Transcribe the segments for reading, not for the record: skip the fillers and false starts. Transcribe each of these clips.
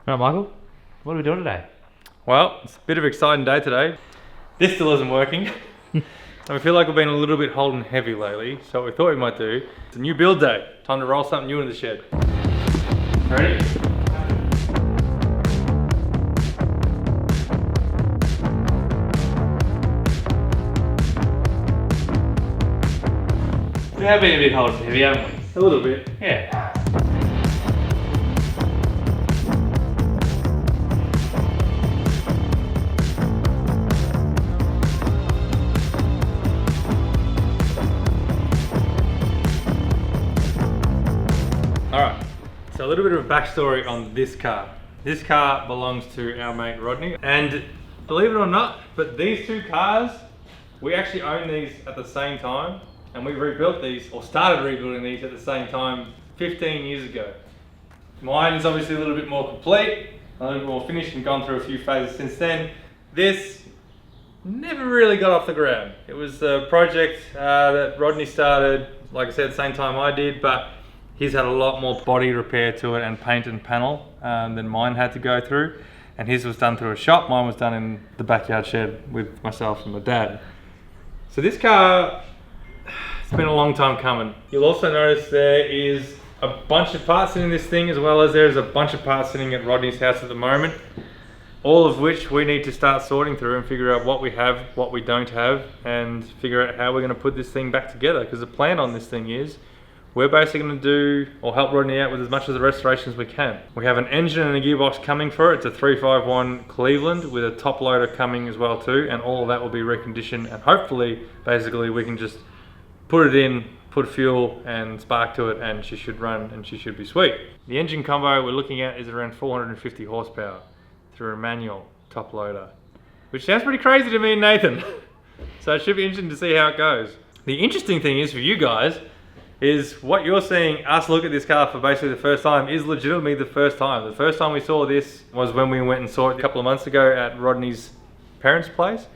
Alright, Michael, what are we doing today? Well, it's a bit of an exciting day today. This still isn't working. And we feel like we've been a little bit holding heavy lately, so what we thought we might do, it's a new build day. Time to roll something new in the shed. Ready? We have been a bit holding heavy, haven't we? A little bit. Yeah. Alright, so a little bit of a backstory on this car. This car belongs to our mate Rodney, and believe it or not, but these two cars, we actually own these at the same time, and we rebuilt these, or started rebuilding these at the same time 15 years ago. Mine is obviously a little bit more complete, a little bit more finished, and gone through a few phases since then. This never really got off the ground. It was a project that Rodney started, like I said, at the same time I did, but he's had a lot more body repair to it and paint and panel than mine had to go through. And his was done through a shop, mine was done in the backyard shed with myself and my dad. So this car, it's been a long time coming. You'll also notice there is a bunch of parts in this thing, as well as there's a bunch of parts sitting at Rodney's house at the moment. All of which we need to start sorting through and figure out what we have, what we don't have, and figure out how we're going to put this thing back together. Because the plan on this thing is, we're basically going to do, or help Rodney out with as much of the restoration as we can. We have an engine and a gearbox coming for it. It's a 351 Cleveland with a top loader coming as well too, and all of that will be reconditioned, and hopefully, basically, we can just put it in, put fuel and spark to it, and she should run and she should be sweet. The engine combo we're looking at is around 450 horsepower through a manual top loader, which sounds pretty crazy to me and Nathan. So it should be interesting to see how it goes. The interesting thing is for you guys, is what you're seeing us look at this car for basically the first time is legitimately the first time. The first time we saw this was when we went and saw it a couple of months ago at Rodney's parents' place,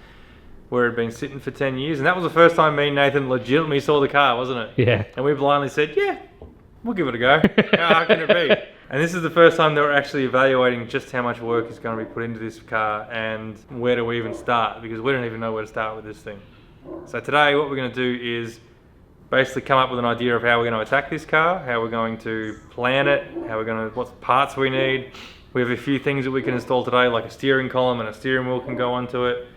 where it had been sitting for 10 years. And that was the first time me and Nathan legitimately saw the car, wasn't it? Yeah. And we blindly said, yeah, we'll give it a go. How hard can it be? And this is the first time that we're actually evaluating just how much work is going to be put into this car and where do we even start, because we don't even know where to start with this thing. So today what we're going to do is basically come up with an idea of how we're going to attack this car, how we're going to plan it, what parts we need. We have a few things that we can install today, like a steering column and a steering wheel can go onto it.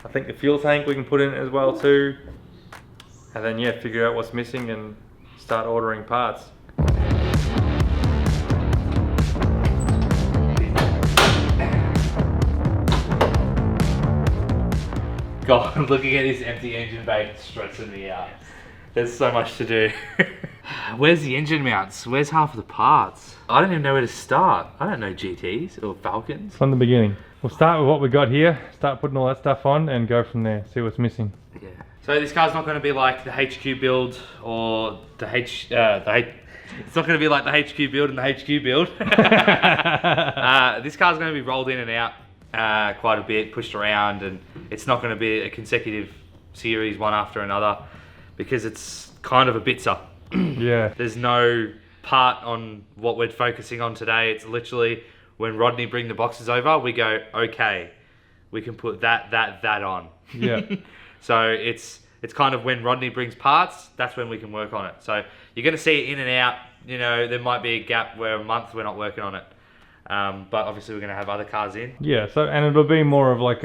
I think the fuel tank we can put in as well too. And then yeah, figure out what's missing and start ordering parts. God, looking at this empty engine bay is stressing me out. There's so much to do. Where's the engine mounts? Where's half of the parts? I don't even know where to start. I don't know GTs or Falcons. From the beginning. We'll start with what we got here, start putting all that stuff on and go from there, see what's missing. Yeah. So this car's not going to be like the HQ build or it's not going to be like the HQ build and the HQ build. This car's going to be rolled in and out quite a bit, pushed around, and it's not going to be a consecutive series one after another, because it's kind of a bitzer. Yeah. There's no part on what we're focusing on today. It's literally when Rodney bring the boxes over, we go, okay, we can put that on. Yeah. So it's kind of when Rodney brings parts, that's when we can work on it. So you're going to see it in and out. You know, there might be a gap where a month we're not working on it. But obviously we're going to have other cars in. Yeah, so, and it'll be more of like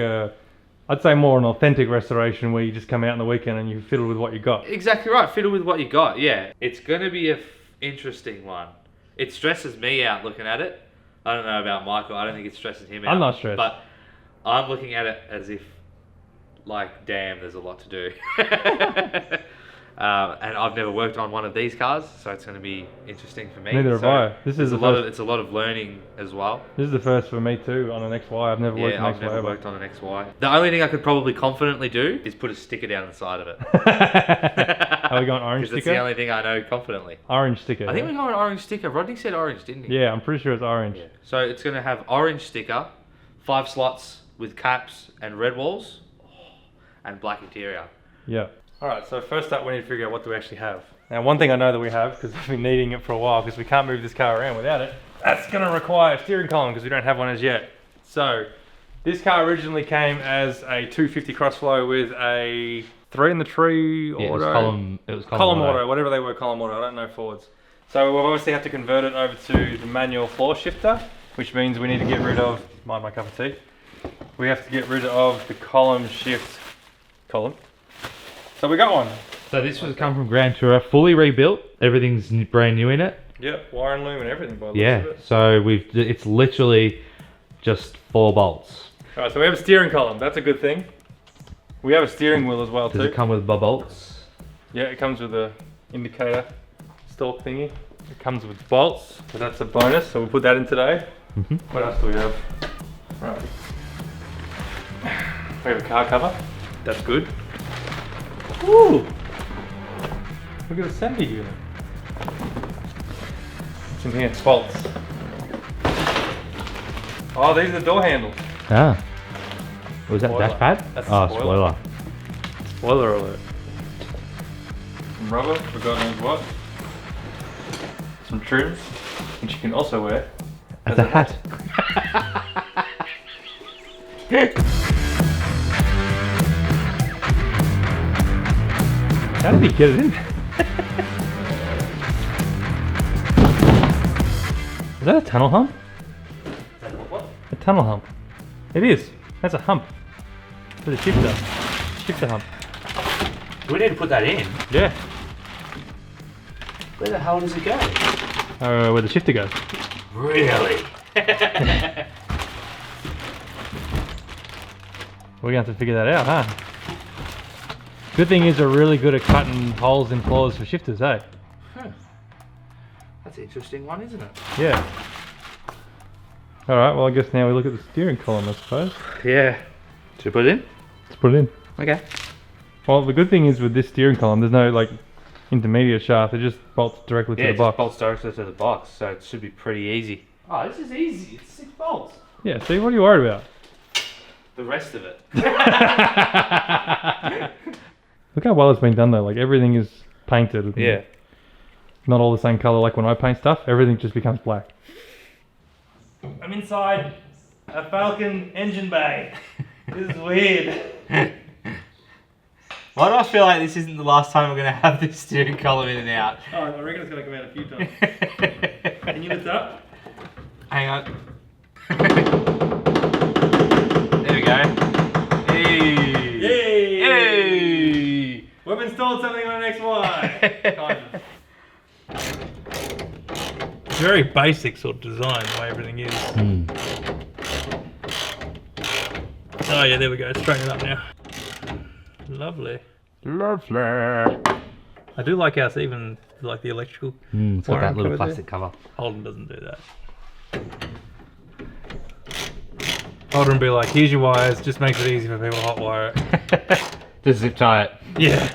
I'd say more an authentic restoration where you just come out on the weekend and you fiddle with what you got. Exactly right, fiddle with what you got, yeah. It's going to be a interesting one. It stresses me out looking at it. I don't know about Michael, I don't think it stresses him out. I'm not stressed. But I'm looking at it as if, like, damn, there's a lot to do. And I've never worked on one of these cars, so it's going to be interesting for me. Neither have I. This is it's a lot of learning as well. This is the first for me too on an XY. I've never worked on an XY. I've never worked on an XY. The only thing I could probably confidently do is put a sticker down the side of it. Are we going orange sticker? Because that's the only thing I know confidently. Orange sticker. I think we're going orange sticker. Rodney said orange, didn't he? Yeah, I'm pretty sure it's orange. Yeah. So it's going to have orange sticker, 5 slots with caps and red walls, and black interior. Yeah. Alright, so first up we need to figure out what do we actually have. Now one thing I know that we have, because I've been needing it for a while, because we can't move this car around without it, That's going to require a steering column because we don't have one as yet. So this car originally came as a 250 crossflow with a 3 in the tree auto. It was column auto, whatever they were, column auto. I don't know Fords. So we'll obviously have to convert it over to the manual floor shifter, which means we need to get rid of, mind my cup of tea. We have to get rid of the column shift column. So we got one. So this was come from Grand Tourer, fully rebuilt. Everything's brand new in it. Yep, wire and loom and everything by the Yeah, looks of it. so it's literally just 4 bolts. Alright, so we have a steering column. That's a good thing. We have a steering wheel as well Does too. it come with bolts? Yeah, it comes with a indicator stalk thingy. It comes with bolts, so that's a bonus. So we'll put that in today. What else do we have? Right. We have a car cover. That's good. Woo! Look at the assembly unit. What's in here? Bolts. Oh, these are the door handles. Ah. Was that Spoiler. dash pad? That's a oh, spoiler. spoiler. Spoiler alert. Some rubber for God knows what. Some trims, which you can also wear As a hat. How did he get it in? Is that a tunnel hump? What? A tunnel hump. It is. That's a hump. For the shifter. Shifter hump. We need to put that in. Yeah. Where the hell does it go? Where the shifter goes. Really? We're gonna have to figure that out, huh? Good thing is we're really good at cutting holes in floors for shifters, eh? That's an interesting one, isn't it? Yeah. Alright, well I guess now we look at the steering column, I suppose. Yeah. Should we put it in? Let's put it in. Okay. Well, the good thing is with this steering column, there's no like intermediate shaft. It just bolts directly to Yeah, the it box. just bolts directly to the box, so it should be pretty easy. Oh, this is easy. It's 6 bolts. Yeah. See, what are you worried about? The rest of it. Look how well it's been done though. Like everything is painted. and Yeah. Not all the same color. Like when I paint stuff, everything just becomes black. I'm inside a Falcon engine bay. This is weird. Why do I feel like this isn't the last time we're going to have this steering column in and out? Oh, I reckon it's going to come out a few times. Can you lift up? Hang on. There we go. Hey! Yay! Hey! We've installed something on an XY. Kind of. It's very basic sort of design, the way everything is. Oh yeah, there we go. Straighten it up now. Lovely. Lovely. I do like ours, even like the electrical. It's got that wiring little cover plastic there. cover. Holden doesn't do that. Holden be like, here's your wires, just makes it easy for people to hot wire it. Just zip tie it. Yeah.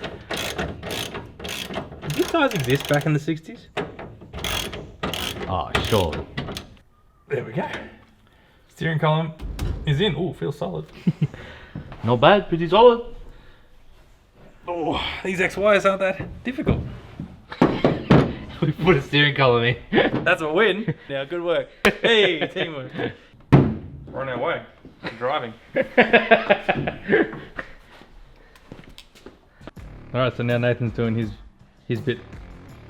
Did zip ties exist back in the 60s? Oh, sure. There we go. Steering column is in. Ooh, feels solid. Not bad, pretty solid. Oh, these XYs aren't that difficult. We put a steering column in. That's a win. Now, good work. Hey, teamwork. We're on our way. We're driving. Alright, so now Nathan's doing his bit.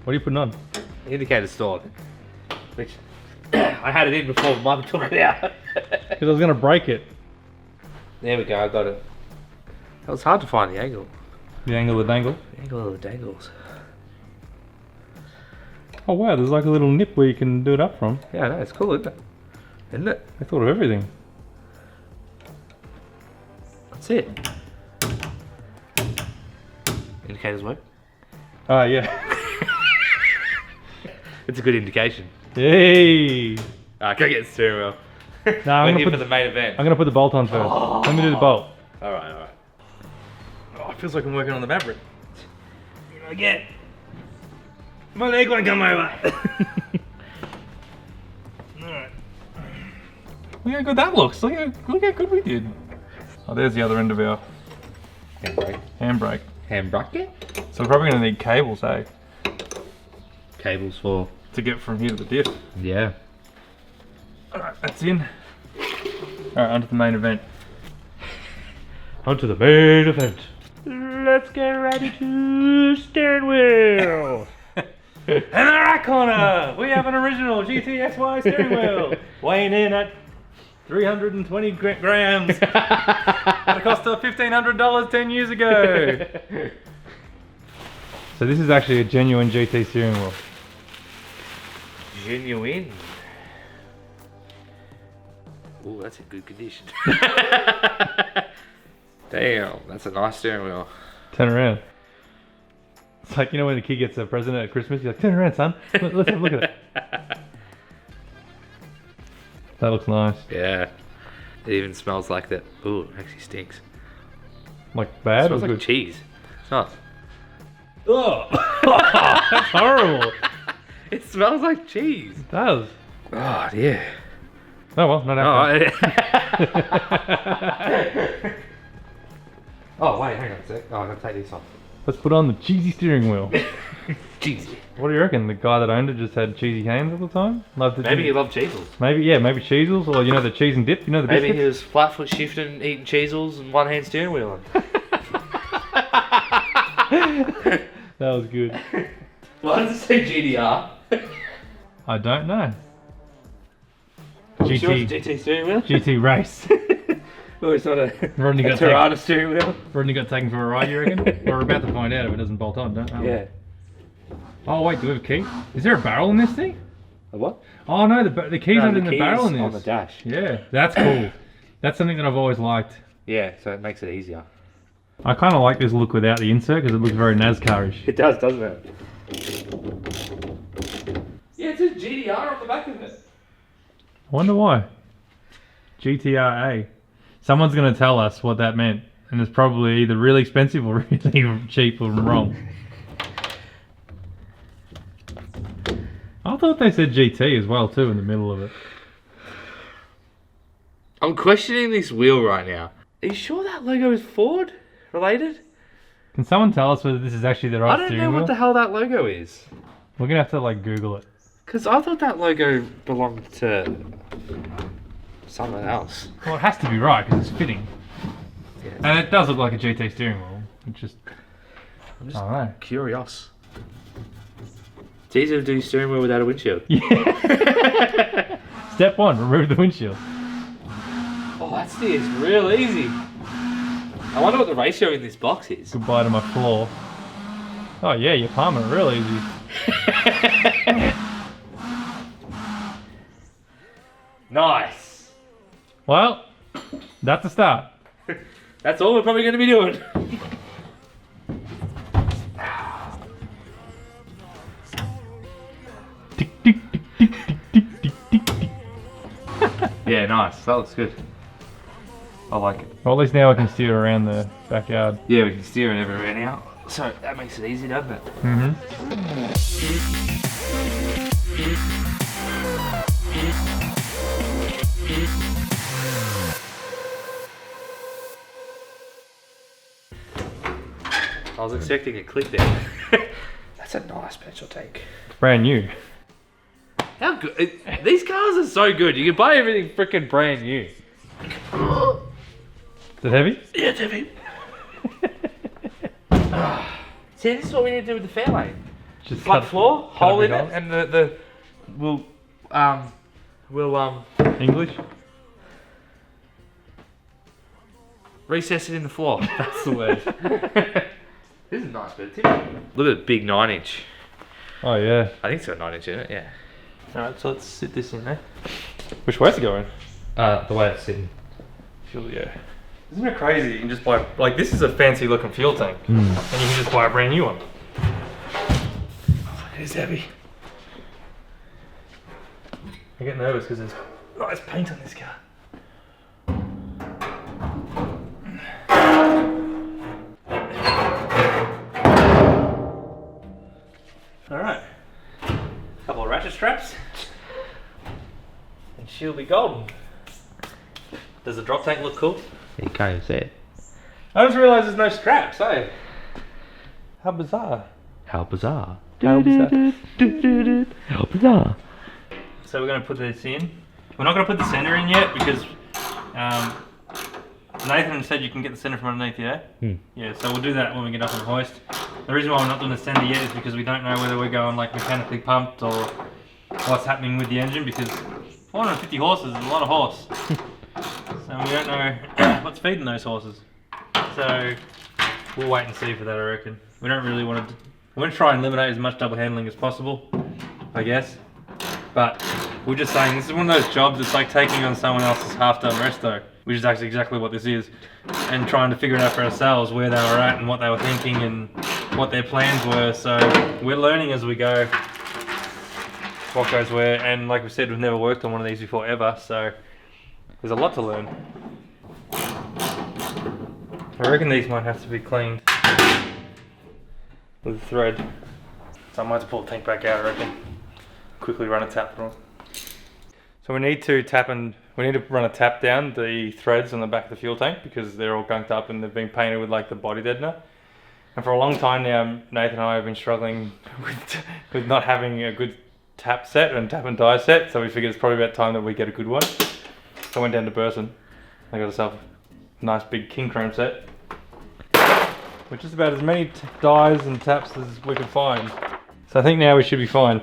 What are you putting on? Indicator stored. Which I had it in before Mum took it out. Because I was going to break it. There we go, I got it. It was hard to find the angle. The angle of the dangle. The angle of the dangles. Oh wow, there's like a little nip where you can do it up from. Yeah, I know, it's cool, isn't it? Isn't it? I thought of everything. That's it. Indicators work. Ah, yeah. It's a good indication. Yay! Alright, go get the steering wheel. No, We're I'm here gonna for the main event. put the bolt on first. Let me do the bolt. Alright, alright. Oh, it feels like I'm working on the Maverick. You know, again. My leg won't come over. Alright. Look how good that looks. Look how good we did. Oh, there's the other end of our Handbrake. handbrake. Handbrake? So we're probably going to need cables, eh? Cables for... To get from here to the diff. Yeah. Alright, that's in. Alright, onto the main event. On to the main event. Let's get ready to steering wheel. And the right corner, we have an original GTXY steering wheel, weighing in at 320 grams at a cost of $1,500 10 years ago. So this is actually a genuine GT steering wheel. Genuine. Oh, that's in good condition. Damn, that's a nice steering wheel. Turn around. It's like, you know when the kid gets a present at Christmas, you're like, turn around, son. Let's have a look at it. That looks nice. Yeah. It even smells like that. Ooh, it actually stinks. Like It bad or smells like good? cheese. It's nice. Oh, that's horrible. It smells like cheese. It does. Oh, yeah. Oh well, not Oh, after. oh, wait, hang on a sec. Oh, I'm going to take this off. Let's put on the cheesy steering wheel. Cheesy. What do you reckon? The guy that owned it just had cheesy hands all the time? Loved it. Maybe he loved cheesels. Maybe, yeah, maybe cheesels, or you know the cheese and dip, you know the Maybe biscuits? he was flatfoot shifting, eating cheesels and one hand steering wheel. That was good. Why does it say GDR? I don't know. You sure GT, it's a GT steering wheel? GT race. Oh, it's not a Rodney got, Tirana steering wheel? Rodney got taken for a ride, you reckon? We're about to find out if it doesn't bolt on, don't we? Yeah. Oh wait, do we have a key? Is there a barrel in this thing? A what? Oh no, the key's not in the key barrel is in this. on the dash. Yeah, that's cool. That's something that I've always liked. Yeah, so it makes it easier. I kind of like this look without the insert because it looks very NASCAR-ish. It does, doesn't it? Yeah, it says GDR on the back of it. I wonder why. GTRA. Someone's going to tell us what that meant, and it's probably either really expensive or really cheap or wrong. I thought they said GT as well too in the middle of it. I'm questioning this wheel right now. Are you sure that logo is Ford related? Can someone tell us whether this is actually the right I don't steering know wheel? what the hell that logo is. We're going to have to like Google it. Because I thought that logo belonged to someone else. Well, it has to be right because it's fitting. Yeah. And it does look like a GT steering wheel. It just, I'm just I don't know. curious. It's easier to do steering wheel without a windshield. Yeah. Step one, remove the windshield. Oh, that steers real easy. I wonder what the ratio in this box is. Goodbye to my floor. Oh yeah, you're palming it real easy. Nice. Well, that's a start. That's all we're probably going to be doing. Tick, tick, tick, tick, tick, tick, tick, tick. Yeah, nice. That looks good. I like it. Well, at least now I can steer around the backyard. Yeah, we can steer it everywhere now. So that makes it easy, doesn't it? Mm-hmm. I was expecting a click there. That's a nice petrol tank. It's brand new. How good? These cars are so good. You can buy everything freaking brand new. Is it heavy? Yeah, it's heavy. See, this is what we need to do with the fairlane. Just Flat cut- floor, cut hole in every it, and the we'll English? recess it in the floor. That's the word. This is a nice bit of timber. Look at the big 9-inch. Oh yeah. I think it's got a 9-inch in it, yeah. Alright, so let's sit this in there. Which way's it going? The way it's sitting. Fuel, yeah. Isn't it crazy? You can just buy, like, this is a fancy looking fuel tank. And you can just buy a brand new one. It is heavy. I get nervous because there's nice paint on this car. Alright. Couple of ratchet straps. And she'll be golden. Does the drop tank look cool? You can't even see it. I just realised there's no straps, eh? How bizarre. How bizarre. How bizarre. How bizarre. So we're going to put this in. We're not going to put the center in yet because Nathan said you can get the center from underneath, yeah? Yeah, so we'll do that when we get up and hoist. The reason why we're not doing the center yet is because we don't know whether we're going like mechanically pumped or what's happening with the engine, because 450 horses is a lot of horse. So we don't know what's feeding those horses. So we'll wait and see for that, I reckon. We don't really want to... We're going to try and eliminate as much double handling as possible, I guess. But we're just saying this is one of those jobs that's like taking on someone else's half-done resto, which is actually exactly what this is, and trying to figure it out for ourselves where they were at and what they were thinking and what their plans were. So we're learning as we go what goes where, and like we said, we've never worked on one of these before ever, so there's a lot to learn. I reckon these might have to be cleaned with a thread, so I might have to pull the tank back out, I reckon. Quickly run a tap on. So we need to run a tap down the threads on the back of the fuel tank because they're all gunked up and they've been painted with like the body deadener. And for a long time now, Nathan and I have been struggling with not having a good tap set and tap and die set, so we figured it's probably about time that we get a good one. So I went down to Burson. I got myself a nice big king chrome set, with just about as many dies and taps as we could find. So I think now we should be fine.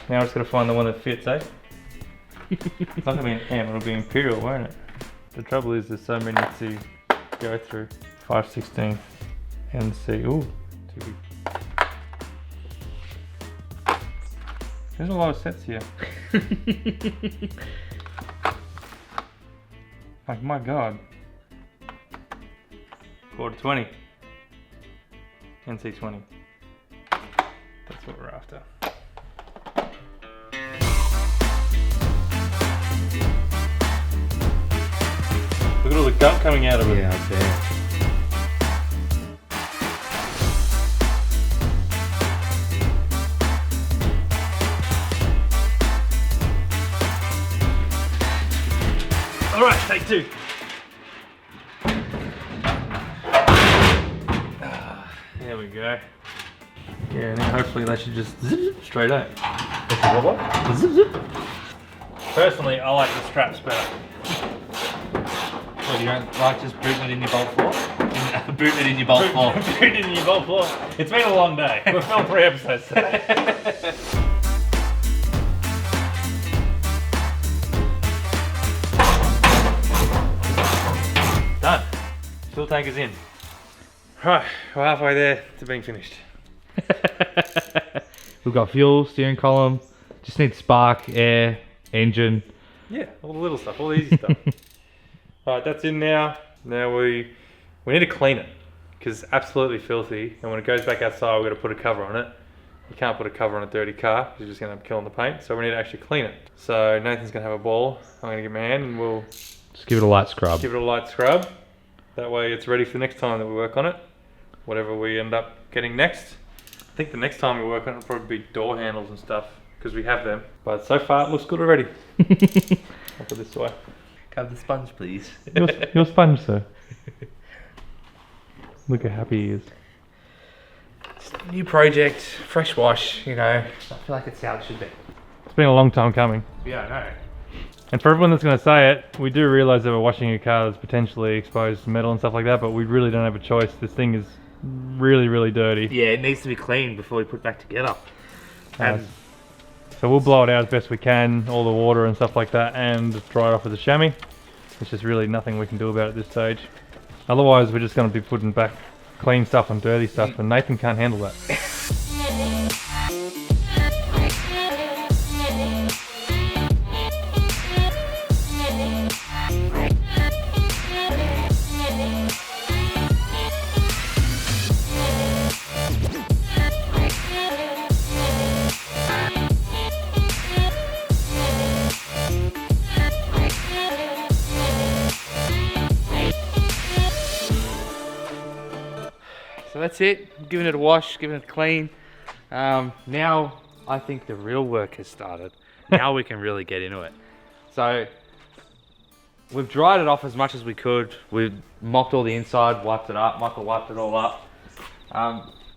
Now we're just got to find the one that fits, eh? It's not going to be an M, it'll be Imperial, won't it? The trouble is there's so many to go through. 5/16 NC, ooh, too big. There's a lot of sets here. Like, my God. 4/20. NC20. That's what we're after. Look at all the gunk coming out of it. Yeah, I bet. Alright, take two. There we go. Yeah, and then hopefully they should just zip straight out. Zip, zip. Personally, I like the straps better. Well, you don't like just booting it in your bolt floor? Booting it in your bolt floor. Booting it in your bolt floor. It's been a long day. We've filmed 3 episodes today. Done. Fuel tank is in. Right, we're halfway there to being finished. We've got fuel, steering column, just need spark, air, engine. Yeah, all the little stuff, all the easy stuff. Alright, that's in now. Now we need to clean it because it's absolutely filthy, and when it goes back outside we've got to put a cover on it. You can't put a cover on a dirty car because you're just going to end up killing the paint, so we need to actually clean it. So Nathan's going to have a ball, I'm going to give him a hand, and we'll Just give it a light scrub. give it a light scrub. That way it's ready for the next time that we work on it. Whatever we end up getting next. I think the next time we work on it will probably be door handles and stuff because we have them. But so far it looks good already. I'll put it this way. Have the sponge, please. Your sponge, sir. Look how happy he is. New project, fresh wash, you know. I feel like it's how it should be. It's been a long time coming. Yeah, I know. And for everyone that's going to say it, we do realise that we're washing a car that's potentially exposed to metal and stuff like that, but we really don't have a choice. This thing is really, really dirty. Yeah, it needs to be cleaned before we put it back together. And So we'll blow it out as best we can, all the water and stuff like that, and just dry it off with a chamois. There's just really nothing we can do about it at this stage. Otherwise, we're just going to be putting back clean stuff on dirty stuff, and Nathan can't handle that. so that's it. Giving it a wash, giving it a clean. Now I think the real work has started. Now we can really get into it. So we've dried it off as much as we could. We've mopped all the inside, wiped it up. Michael wiped it all up.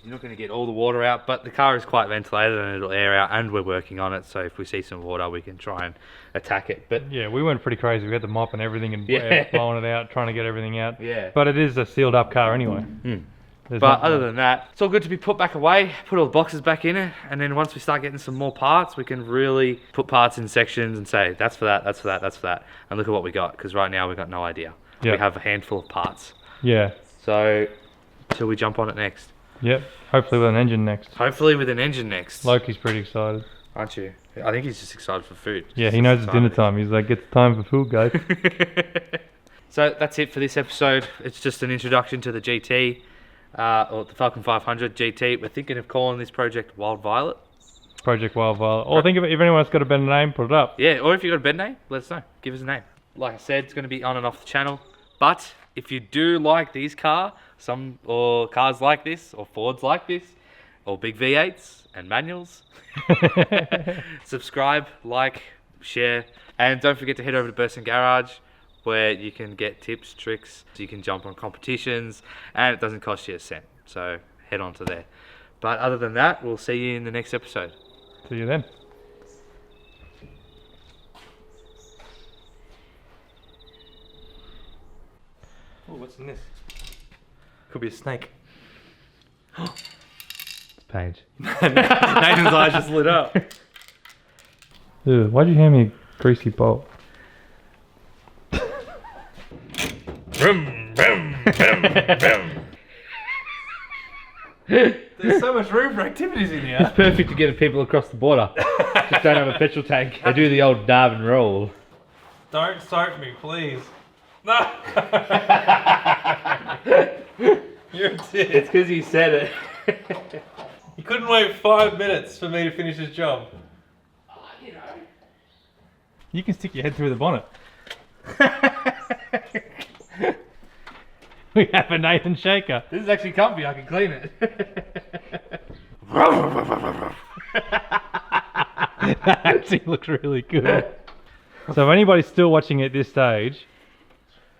You're not going to get all the water out, but the car is quite ventilated and it'll air out, and we're working on it. So if we see some water, we can try and attack it. But Yeah, we went pretty crazy. We had the mop and everything and Yeah. blowing it out, trying to get everything out. yeah. But it is a sealed up car anyway. There's But not- other than that, it's all good to be put back away, put all the boxes back in it, and then once we start getting some more parts, we can really put parts in sections and say, that's for that, that's for that, that's for that, and look at what we got, because right now we've got no idea. Yep. We have a handful of parts. Yeah. So, till we jump on it next. Yep. Hopefully with an engine next. Hopefully with an engine next. Loki's pretty excited. Aren't you? I think he's just excited for food. Yeah, he knows it's dinner time. He's like, it's time for food, guys. So that's it for this episode. It's just an introduction to the GT, or the Falcon 500 GT. We're thinking of calling this project Wild Violet. Project Wild Violet. Or think of it, if anyone's got a better name, put it up. Yeah, or if you've got a bed name, let us know. Give us a name. Like I said, it's going to be on and off the channel. But if you do like these cars like this, or Fords like this, or big V8s and manuals, subscribe, like, share, and don't forget to head over to Burson Garage, where you can get tips, tricks, so you can jump on competitions, and it doesn't cost you a cent. So head on to there. But other than that, we'll see you in the next episode. See you then. Oh, what's in this? Could be a snake. Page. Nathan's eyes just lit up. Ew, why'd you hand me a greasy bolt? Vroom, vroom, vroom, vroom. There's so much room for activities in here. Perfect to get people across the border. Just don't have a petrol tank. They do the old dive and roll. Don't soak me, please. No. You're a dick. It's because you said it. You couldn't wait 5 minutes for me to finish this job. You can stick your head through the bonnet. We have a Nathan Shaker. This is actually comfy. I can clean it. That actually looks really good. So if anybody's still watching at this stage,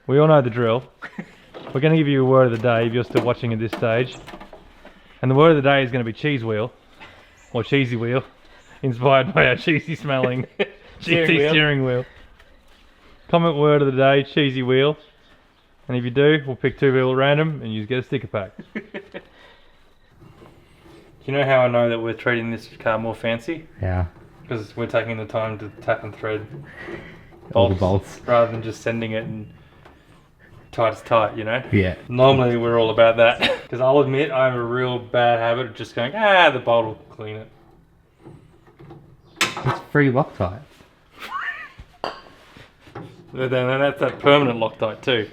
we all know the drill. We're going to give you a word of the day if you're still watching at this stage. And the word of the day is going to be cheese wheel, or cheesy wheel, inspired by our cheesy smelling GT steering wheel. Comment word of the day, cheesy wheel. And if you do, we'll pick 2 people at random and you get a sticker pack. You know how I know that we're treating this car more fancy? Yeah. Because we're taking the time to tap and thread All the bolts. rather than just sending it and tight as tight, you know? Yeah. Normally we're all about that. Because I'll admit I have a real bad habit of just going, the bolt will clean it. It's free Loctite. Then that's that permanent Loctite too.